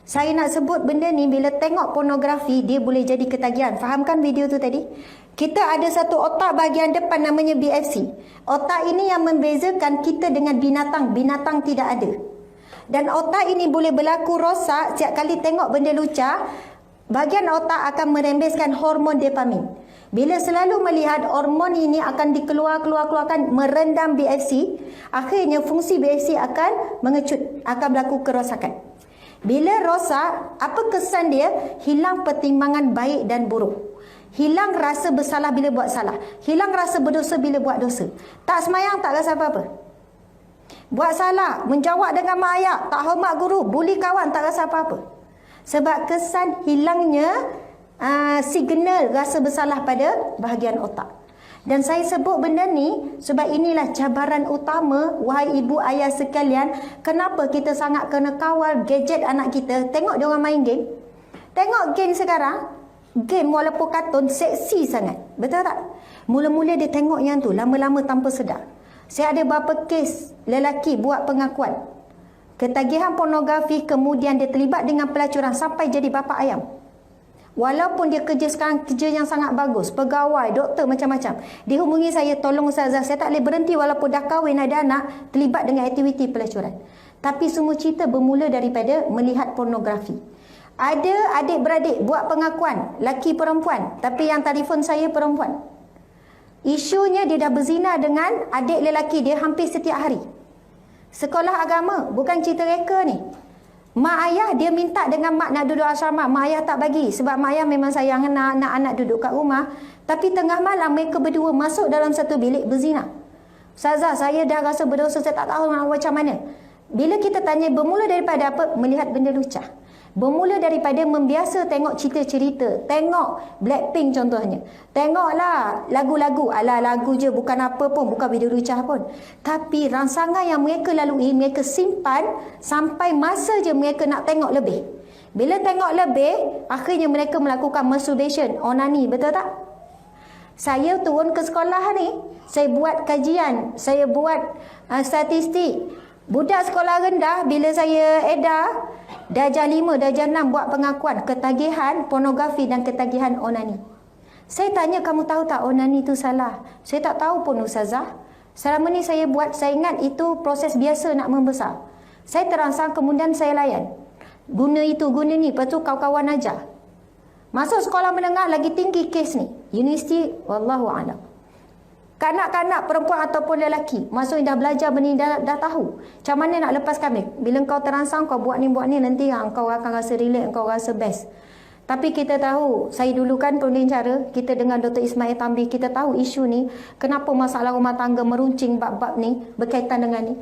Saya nak sebut benda ni, bila tengok pornografi, dia boleh jadi ketagihan. Fahamkan video tu tadi? Kita ada satu otak bahagian depan namanya BFC. Otak ini yang membezakan kita dengan binatang. Binatang tidak ada. Dan otak ini boleh berlaku rosak setiap kali tengok benda lucah. Bahagian otak akan merembeskan hormon dopamin. Bila selalu melihat hormon ini akan dikeluarkan merendam BFC, akhirnya fungsi BFC akan mengecut, akan berlaku kerosakan. Bila rosak, apa kesan dia? Hilang pertimbangan baik dan buruk. Hilang rasa bersalah bila buat salah. Hilang rasa berdosa bila buat dosa. Tak semayang, tak rasa apa-apa. Buat salah, menjawab dengan mak ayah, tak hormat guru, buli kawan, tak rasa apa-apa. Sebab kesan hilangnya signal rasa bersalah pada bahagian otak. Dan saya sebut benda ni sebab inilah cabaran utama, wahai ibu ayah sekalian, kenapa kita sangat kena kawal gadget anak kita. Tengok dia orang main game. Tengok game sekarang, game walaupun kartun seksi sangat. Betul tak? Mula-mula dia tengok yang tu, lama-lama tanpa sedar. Saya ada beberapa kes lelaki buat pengakuan ketagihan pornografi, kemudian dia terlibat dengan pelacuran sampai jadi bapa ayam. Walaupun dia kerja sekarang, kerja yang sangat bagus, pegawai, doktor, macam-macam. Dia hubungi saya, tolong Ustazah, saya tak boleh berhenti walaupun dah kahwin, ada anak, terlibat dengan aktiviti pelacuran. Tapi semua cerita bermula daripada melihat pornografi. Ada adik-beradik buat pengakuan, laki perempuan, tapi yang telefon saya perempuan. Isunya dia dah berzina dengan adik lelaki dia hampir setiap hari. Sekolah agama, bukan cerita reka ni. Mak ayah dia minta dengan mak nak duduk asrama. Mak ayah tak bagi. Sebab mak ayah memang sayang anak duduk kat rumah. Tapi tengah malam mereka berdua masuk dalam satu bilik berzina. Ustazah, saya dah rasa berdosa, saya tak tahu nak macam mana. Bila kita tanya, bermula daripada apa? Melihat benda lucah. Bermula daripada membiasa tengok cerita-cerita. Tengok Blackpink contohnya. Tengoklah lagu-lagu. Alah, lagu je, bukan apa pun, bukan video lucah pun. Tapi rangsangan yang mereka lalui, mereka simpan sampai masa je mereka nak tengok lebih. Bila tengok lebih, akhirnya mereka melakukan masturbation, onani, betul tak? Saya turun ke sekolah ni, saya buat kajian, saya buat statistik. Budak sekolah rendah, bila saya edar, darjah 5, darjah 6 buat pengakuan ketagihan pornografi dan ketagihan onani. Saya tanya, kamu tahu tak onani itu salah? Saya tak tahu pun Ustazah. Selama ni saya buat, saya ingat itu proses biasa nak membesar. Saya terangsang, kemudian saya layan. Guna itu, guna ni, lepas tu kawan-kawan ajar. Masuk sekolah menengah, lagi tinggi kes ni. Universiti, wallahu'alam. Kanak-kanak perempuan ataupun lelaki, maksudnya dah belajar benda dah tahu macam mana nak lepaskan ni. Bila kau terangsang, kau buat ni nanti kau akan rasa relax, kau rasa best. Tapi kita tahu, saya dulu kan pembicara, kita dengan Dr. Ismail Tambi, kita tahu isu ni, kenapa masalah rumah tangga meruncing bab-bab ni berkaitan dengan ni.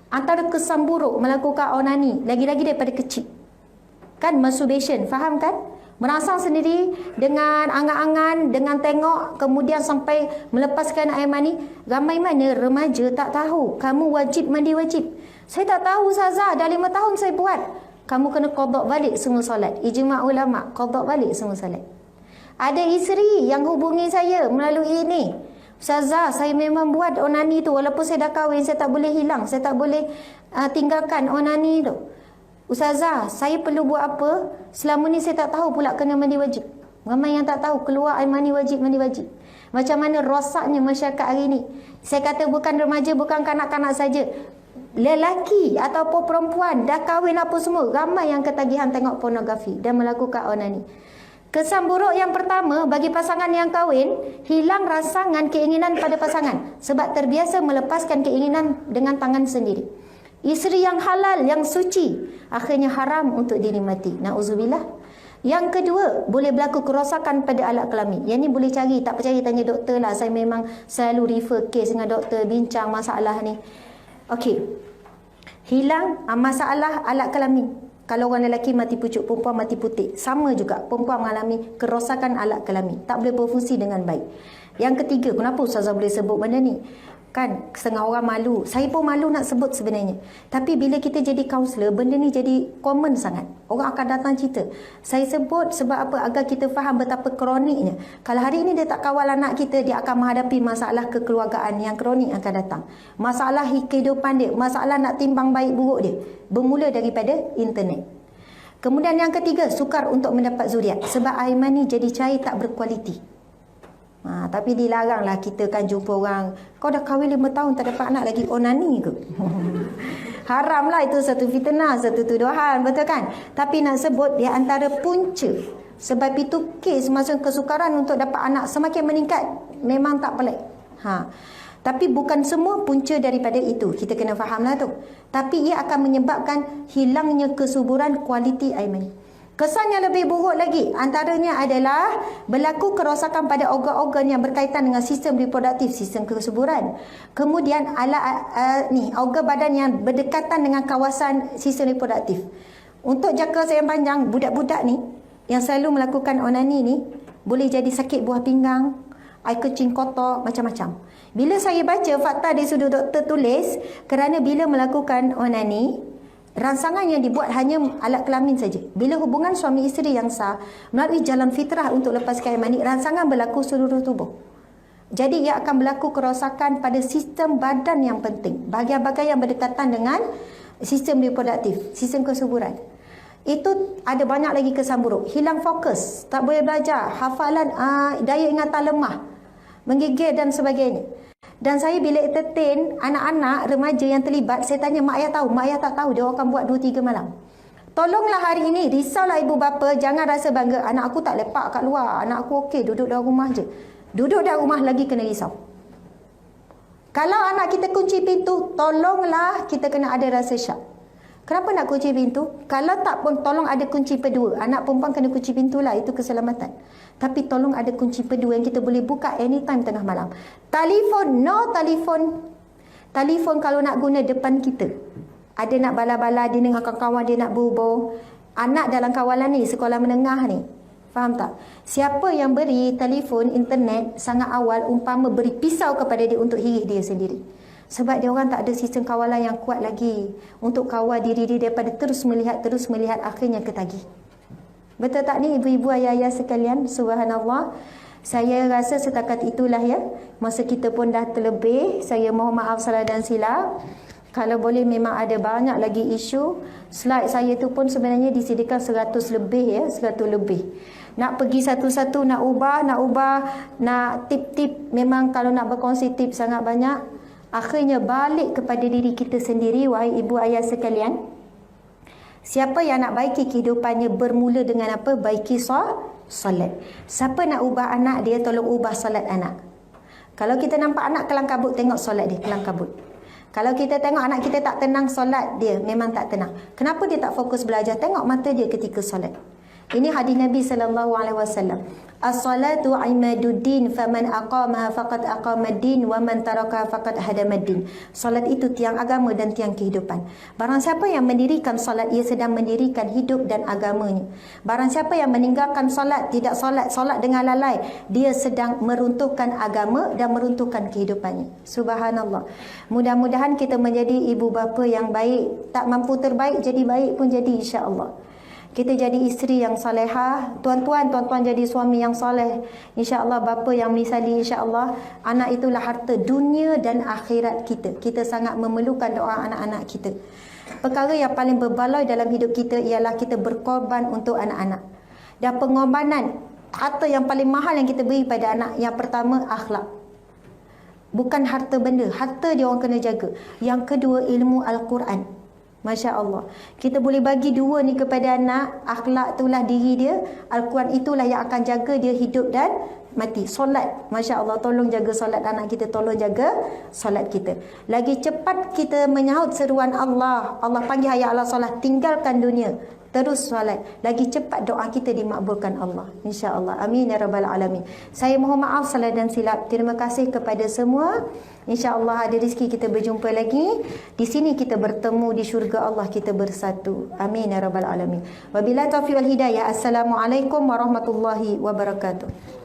Antara kesan buruk melakukan onani, lagi-lagi daripada kecil, kan masturbation, faham kan? Merangsang sendiri dengan angan-angan, dengan tengok, kemudian sampai melepaskan air mani. Ramai mana remaja tak tahu kamu wajib mandi wajib. Saya tak tahu Ustazah, dah 5 tahun saya buat. Kamu kena qada balik semua solat. Ijma' ulama', qada balik semua solat. Ada isteri yang hubungi saya melalui ini. Ustazah, saya memang buat onani tu, walaupun saya dah kahwin, saya tak boleh hilang, saya tak boleh tinggalkan onani tu. Ustazah, saya perlu buat apa? Selama ni saya tak tahu pula kena mandi wajib. Ramai yang tak tahu keluar air mani wajib, mandi wajib. Macam mana rosaknya masyarakat hari ni. Saya kata bukan remaja, bukan kanak-kanak saja. Lelaki ataupun perempuan, dah kahwin apa semua, ramai yang ketagihan tengok pornografi dan melakukan onani. Kesan buruk yang pertama, bagi pasangan yang kahwin, hilang rangsangan keinginan pada pasangan. Sebab terbiasa melepaskan keinginan dengan tangan sendiri. Isteri yang halal, yang suci, akhirnya haram untuk dinikmati. Na'udzubillah. Yang kedua, boleh berlaku kerosakan pada alat kelamin. Yang ni boleh cari, tak percaya tanya doktor lah. Saya memang selalu refer kes dengan doktor, bincang masalah ni. Okey. Hilang masalah alat kelamin. Kalau orang lelaki mati pucuk, perempuan mati putih. Sama juga, perempuan mengalami kerosakan alat kelamin. Tak boleh berfungsi dengan baik. Yang ketiga, kenapa Ustazah boleh sebut benda ni? Kan setengah orang malu. Saya pun malu nak sebut sebenarnya. Tapi bila kita jadi kaunselor, benda ni jadi common sangat. Orang akan datang cerita. Saya sebut sebab apa? Agar kita faham betapa kroniknya. Kalau hari ini dia tak kawal anak kita, dia akan menghadapi masalah kekeluargaan yang kronik akan datang. Masalah kehidupan dia, masalah nak timbang baik buruk dia. Bermula daripada internet. Kemudian yang ketiga, sukar untuk mendapat zuriat. Sebab air mani jadi cair tak berkualiti. Tapi dilaranglah kita kan jumpa orang, kau dah kahwin 5 tahun tak dapat anak lagi, onani ke? Haramlah, itu satu fitnah, satu tuduhan, betul kan? Tapi nak sebut dia antara punca. Sebab itu kes masa kesukaran untuk dapat anak semakin meningkat, memang tak pelik. Tapi bukan semua punca daripada itu. Kita kena fahamlah tu. Tapi ia akan menyebabkan hilangnya kesuburan kualiti air mani. Kesan yang lebih buruk lagi antaranya adalah berlaku kerosakan pada organ-organ yang berkaitan dengan sistem reproduktif, sistem kesuburan. Kemudian organ badan yang berdekatan dengan kawasan sistem reproduktif. Untuk jangka yang panjang, budak-budak ni yang selalu melakukan onani ni boleh jadi sakit buah pinggang, air kecing kotor, macam-macam. Bila saya baca fakta di sudut doktor tulis, kerana bila melakukan onani, rangsangan yang dibuat hanya alat kelamin saja. Bila hubungan suami isteri yang sah melalui jalan fitrah untuk lepaskan air mani, rangsangan berlaku seluruh tubuh. Jadi ia akan berlaku kerosakan pada sistem badan yang penting, bahagian-bahagian yang berdekatan dengan sistem reproduktif, sistem kesuburan. Itu ada banyak lagi kesan buruk. Hilang fokus, tak boleh belajar, hafalan, daya ingatan lemah, menggigil dan sebagainya. Dan saya bila entertain anak-anak remaja yang terlibat, saya tanya, mak ayah tahu? Mak ayah tak tahu, dia akan buat 2-3 malam. Tolonglah hari ini, risaulah ibu bapa, jangan rasa bangga, anak aku tak lepak kat luar, anak aku okey, duduk dalam rumah je. Duduk dalam rumah lagi kena risau. Kalau anak kita kunci pintu, tolonglah kita kena ada rasa syak. Kenapa nak kunci pintu? Kalau tak pun tolong ada kunci kedua. Anak perempuan kena kunci pintu lah, itu keselamatan. Tapi tolong ada kunci kedua yang kita boleh buka anytime tengah malam. Telefon, no telefon. Telefon kalau nak guna depan kita. Ada nak bala-bala, dia dengan kawan-kawan, dia nak berhubung. Anak dalam kawalan ni, sekolah menengah ni. Faham tak? Siapa yang beri telefon, internet sangat awal, umpama beri pisau kepada dia untuk hirih dia sendiri. Sebab dia orang tak ada sistem kawalan yang kuat lagi untuk kawal diri dia daripada terus melihat, akhirnya ketagih. Betul tak ni ibu-ibu, ayah-ayah sekalian? Subhanallah. Saya rasa setakat itulah ya. Masa kita pun dah terlebih. Saya mohon maaf salah dan silap. Kalau boleh memang ada banyak lagi isu. Slide saya tu pun sebenarnya disediakan 100 lebih ya, 100 lebih. Nak pergi satu-satu, nak ubah, nak tip-tip. Memang kalau nak berkongsi tip sangat banyak. Akhirnya balik kepada diri kita sendiri, wahai ibu ayah sekalian. Siapa yang nak baiki kehidupannya bermula dengan apa? Baiki solat. Siapa nak ubah anak dia, tolong ubah solat anak. Kalau kita nampak anak kelang kabut, tengok solat dia kelang kabut. Kalau kita tengok anak kita tak tenang, solat dia memang tak tenang. Kenapa dia tak fokus belajar? Tengok mata dia ketika solat. Ini hadis Nabi SAW. As-salatu imaduddin, faman aqamaha faqad aqamaddin, wa man tarakaha faqad hadamaddin. Salat itu tiang agama dan tiang kehidupan. Barang siapa yang mendirikan salat, ia sedang mendirikan hidup dan agamanya. Barang siapa yang meninggalkan salat, tidak salat dengan lalai, dia sedang meruntuhkan agama dan meruntuhkan kehidupannya. Subhanallah. Mudah-mudahan kita menjadi ibu bapa yang baik. Tak mampu terbaik, jadi baik pun jadi, insya-Allah. Kita jadi isteri yang salehah, tuan-tuan jadi suami yang soleh, insya-Allah, bapa yang misali, insya-Allah. Anak itulah harta dunia dan akhirat kita. Kita sangat memerlukan doa anak-anak kita. Perkara yang paling berbaloi dalam hidup kita ialah kita berkorban untuk anak-anak. Dan pengorbanan, harta yang paling mahal yang kita beri pada anak, yang pertama akhlak. Bukan harta benda, harta dia orang kena jaga. Yang kedua, ilmu Al-Quran. Masya Allah. Kita boleh bagi dua ni kepada anak. Akhlak itulah diri dia. Al-Quran itulah yang akan jaga dia hidup dan mati. Solat. Masya Allah. Tolong jaga solat anak kita. Tolong jaga solat kita. Lagi cepat kita menyahut seruan Allah. Allah panggil hayya ala solat. Tinggalkan dunia. Terus solat. Lagi cepat doa kita dimakbulkan Allah. InsyaAllah. Amin ya rabbal alamin. Saya mohon maaf salah dan silap. Terima kasih kepada semua. InsyaAllah ada rezeki kita berjumpa lagi. Di sini kita bertemu, di syurga Allah kita bersatu. Amin ya rabbal alamin. Wabillahi taufiq wal hidayah. Assalamualaikum warahmatullahi wabarakatuh.